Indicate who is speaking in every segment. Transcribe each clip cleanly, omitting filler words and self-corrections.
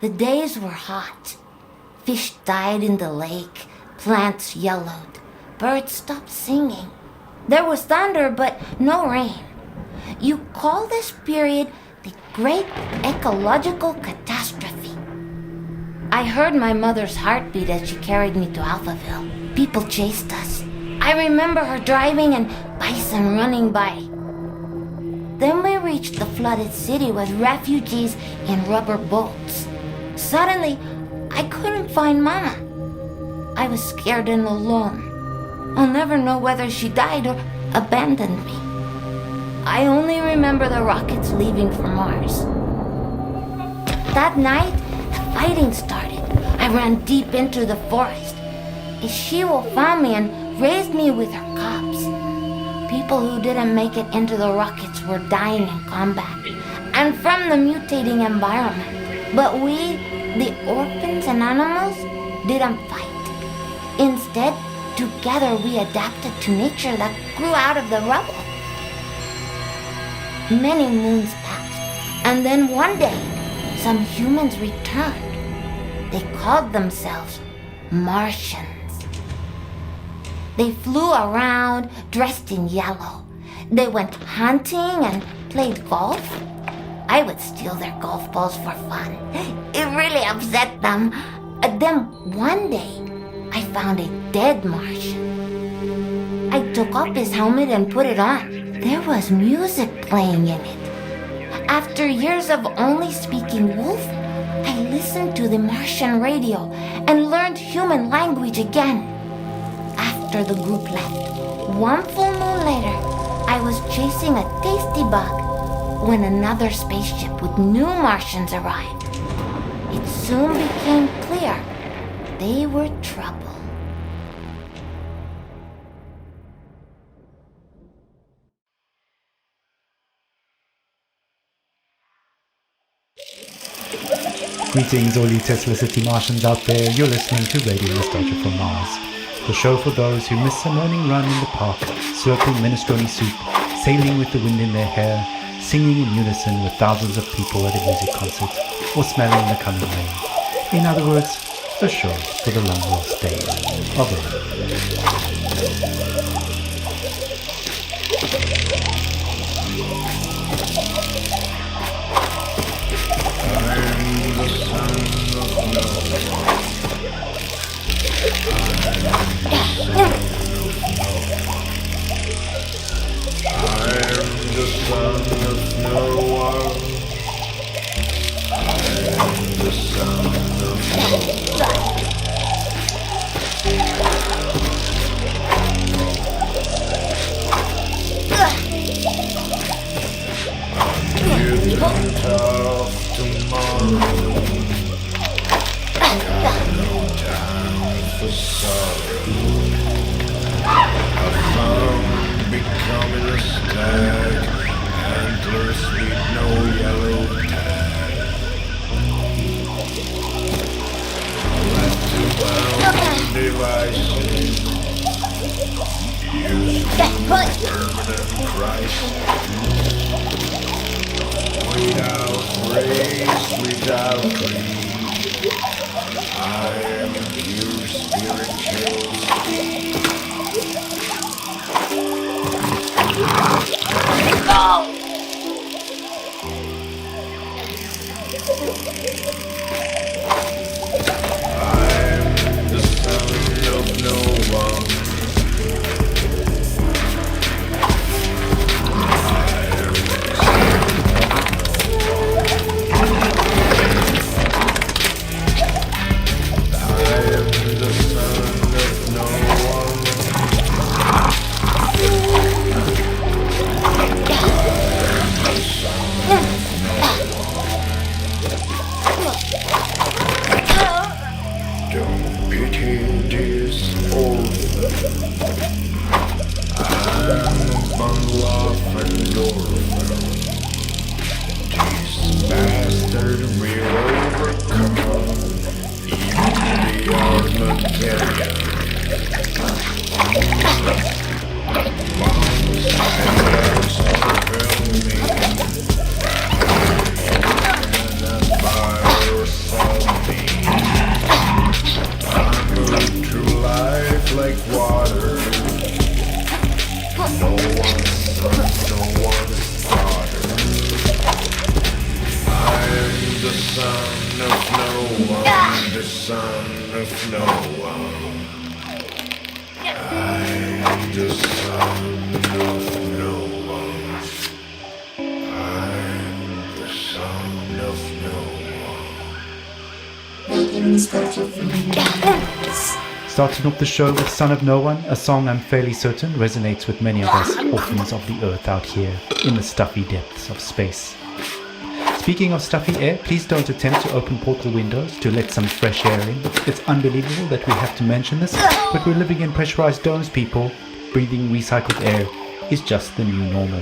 Speaker 1: The days were hot. Fish died in the lake, plants yellowed, birds stopped singing. There was thunder, but no rain. You call this period the Great Ecological Catastrophe. I heard my mother's heartbeat as she carried me to Alphaville. People chased us. I remember her driving and bison running by. Then we reached the flooded city with refugees in rubber boats. Suddenly, I couldn't find Mama. I was scared and alone. I'll never know whether she died or abandoned me. I only remember the rockets leaving for Mars. That night, the fighting started. I ran deep into the forest. A she-wolf found me and raised me with her cubs. People who didn't make it into the rockets were dying in combat and from the mutating environment. But we, the orphans and animals, didn't fight. Instead, together we adapted to nature that grew out of the rubble. Many moons passed, and then one day, some humans returned. They called themselves Martians. They flew around dressed in yellow. They went hunting and played golf. I would steal their golf balls for fun. It really upset them. Then one day, I found a dead Martian. I took off his helmet and put it on. There was music playing in it. After years of only speaking wolf, I listened to the Martian radio and learned human language again. After the group left, one full moon later, I was chasing a tasty bug when another spaceship with new Martians arrived. It soon became clear they were trouble.
Speaker 2: Greetings, all you Tesla City Martians out there. You're listening to Radio Nostalgia from Mars, the show for those who miss a morning run in the park, slurping minestrone soup, sailing with the wind in their hair, singing in unison with thousands of people at a music concert, or smelling the coming rain. In other words, a show for the long lost day of
Speaker 3: the son of no one. I'm the son of no one. I'm the son of no one.
Speaker 2: Starting off the show with Son of No One, a song I'm fairly certain resonates with many of us orphans of the earth out here in the stuffy depths of space. Speaking of stuffy air, please don't attempt to open portal windows to let some fresh air in. It's unbelievable that we have to mention this, but we're living in pressurized domes, people. Breathing recycled air is just the new normal.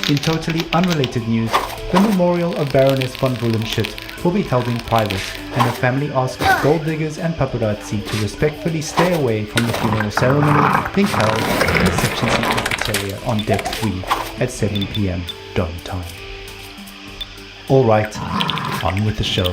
Speaker 2: In totally unrelated news, the memorial of Baroness von Wullenschütt will be held in private, and her family asks gold diggers and paparazzi to respectfully stay away from the funeral ceremony being held in the Section C cafeteria on Deck 3 at 7 p.m. Dome time. Alright, on with the show.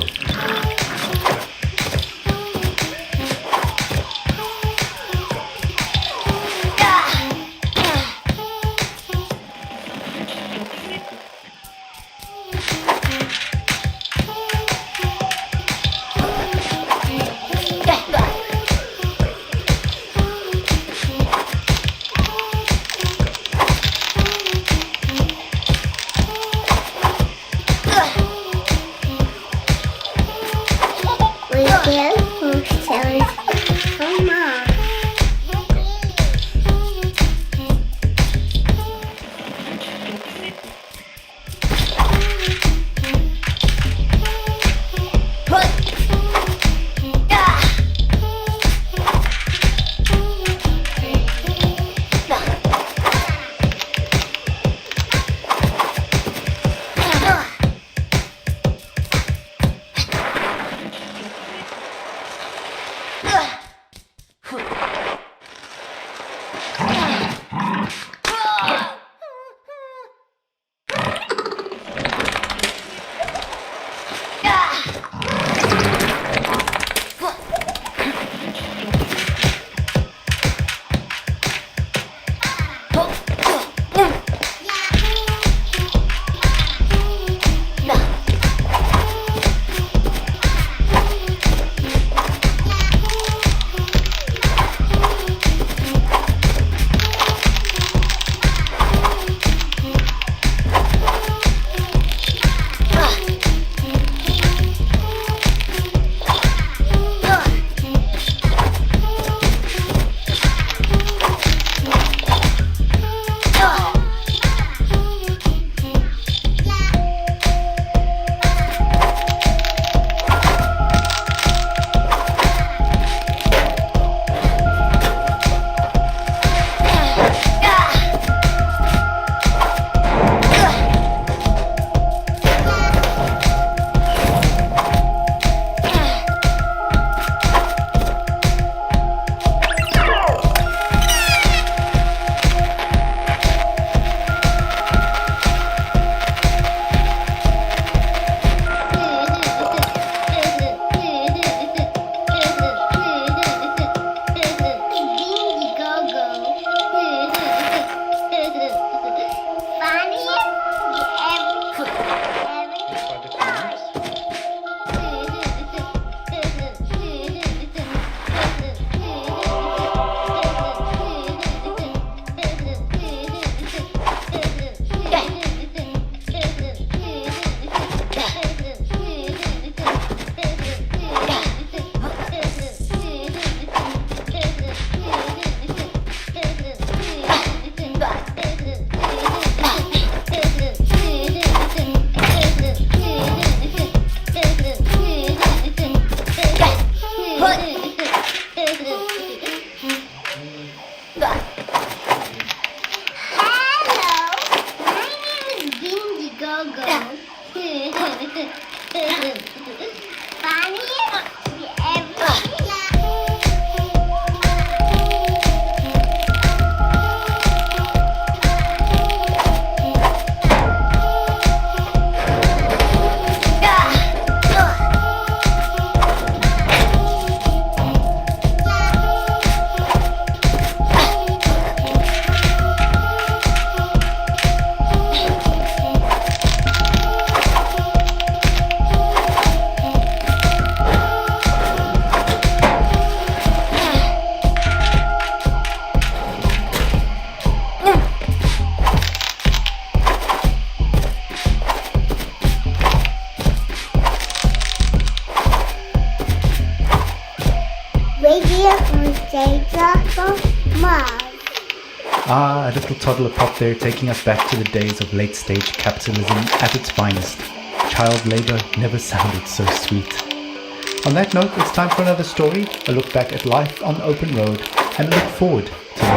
Speaker 4: Radio on seja from Mars.
Speaker 2: Ah, a little toddler pop there taking us back to the days of late-stage capitalism at its finest. Child labor never sounded so sweet. On that note, it's time for another story, a look back at life on the open road, and a look forward to the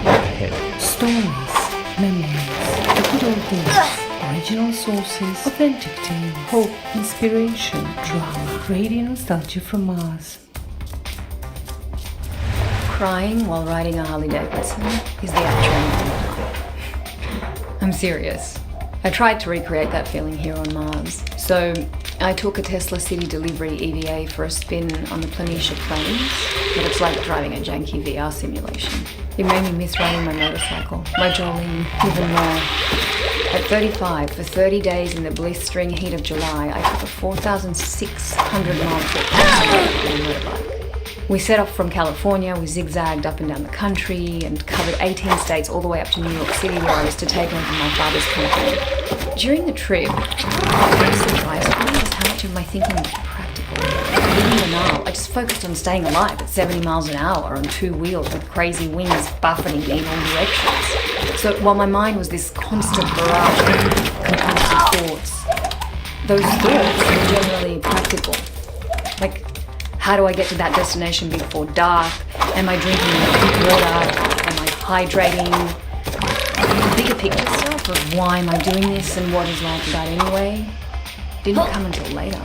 Speaker 2: road ahead.
Speaker 5: Stories, memories, the good old days, original sources, authentic tales, hope, inspiration, drama, radio nostalgia from Mars.
Speaker 6: Crying while riding a Harley Davidson is the actual life. I'm serious. I tried to recreate that feeling here on Mars. So I took a Tesla City Delivery EVA for a spin on the Planitia Plains, but it's like driving a janky VR simulation. It made me miss riding my motorcycle, my Jolene, even more. At 35, for 30 days in the blistering heat of July, I took a 4,600 mile trip on a motorbike. We set off from California, we zigzagged up and down the country and covered 18 states all the way up to New York City where I was to take over my father's company. During the trip, what surprised me was how much of my thinking was practical. I didn't even know. I just focused on staying alive at 70 miles an hour on two wheels with crazy winds buffeting me in all directions. So while my mind was this constant barrage of compulsive thoughts, those thoughts were generally practical. Like, how do I get to that destination before dark? Am I drinking enough water? Am I hydrating? The bigger picture stuff of why am I doing this and what is life about anyway didn't come until later.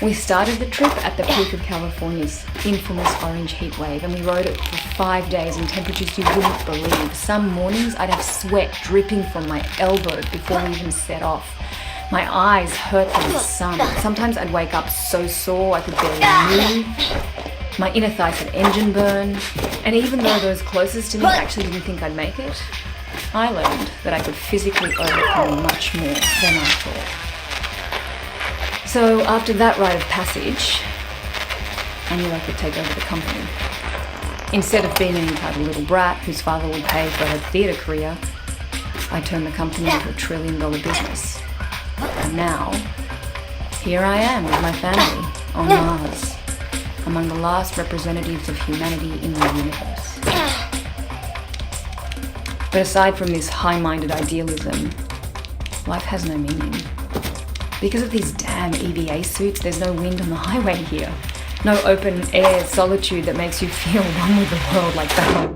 Speaker 6: We started the trip at the peak of California's infamous orange heat wave, and we rode it for 5 days in temperatures you wouldn't believe. Some mornings I'd have sweat dripping from my elbows before we even set off. My eyes hurt from the sun. Sometimes I'd wake up so sore I could barely move. My inner thighs had engine burn. And even though those closest to me actually didn't think I'd make it, I learned that I could physically overcome much more than I thought. So after that rite of passage, I knew I could take over the company. Instead of being an entitled little brat whose father would pay for her theatre career, I turned the company into a $1 trillion business. And now, here I am with my family on Mars, among the last representatives of humanity in the universe. But aside from this high-minded idealism, life has no meaning. Because of these damn EVA suits, there's no wind on the highway here. No open air solitude that makes you feel one with the world like that.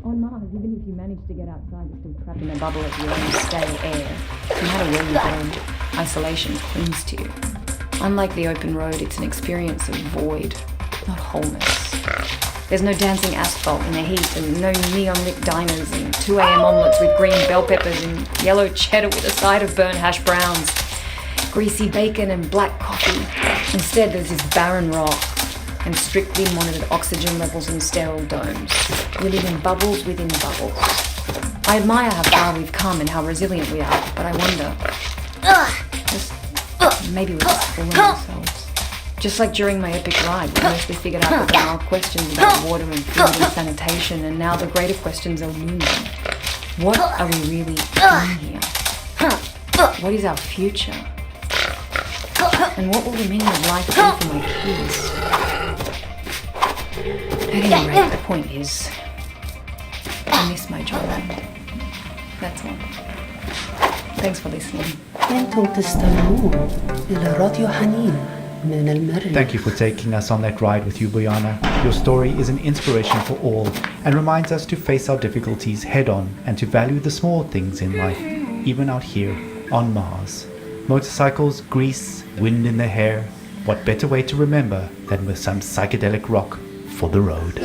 Speaker 6: On Mars, even if you manage to get outside, you're still trapped in a bubble of your own stale air. No matter where you go, isolation clings to you. Unlike the open road, it's an experience of void, not wholeness. There's no dancing asphalt in the heat and no neon-lit diners and 2 a.m. omelettes with green bell peppers and yellow cheddar with a side of burnt hash browns, greasy bacon and black coffee. Instead, there's this barren rock and strictly monitored oxygen levels in sterile domes. We live in bubbles within bubbles. I admire how far we've come and how resilient we are, but I wonder, maybe we're just fooling ourselves. Just like during my epic ride, we mostly figured out the banal questions about water and food and sanitation, and now the greater questions are looming. What are we really doing here? What is our future? And what will the meaning of life be for my kids? At any rate, the point is, I miss my job. That's all. Thanks for listening.
Speaker 5: أنتم تستمعون إلى راديو حنين من المرج.
Speaker 2: Thank you for taking us on that ride with you, Bojana. Your story is an inspiration for all and reminds us to face our difficulties head on and to value the small things in life, even out here on Mars. Motorcycles, grease, wind in the hair. What better way to remember than with some psychedelic rock for the road?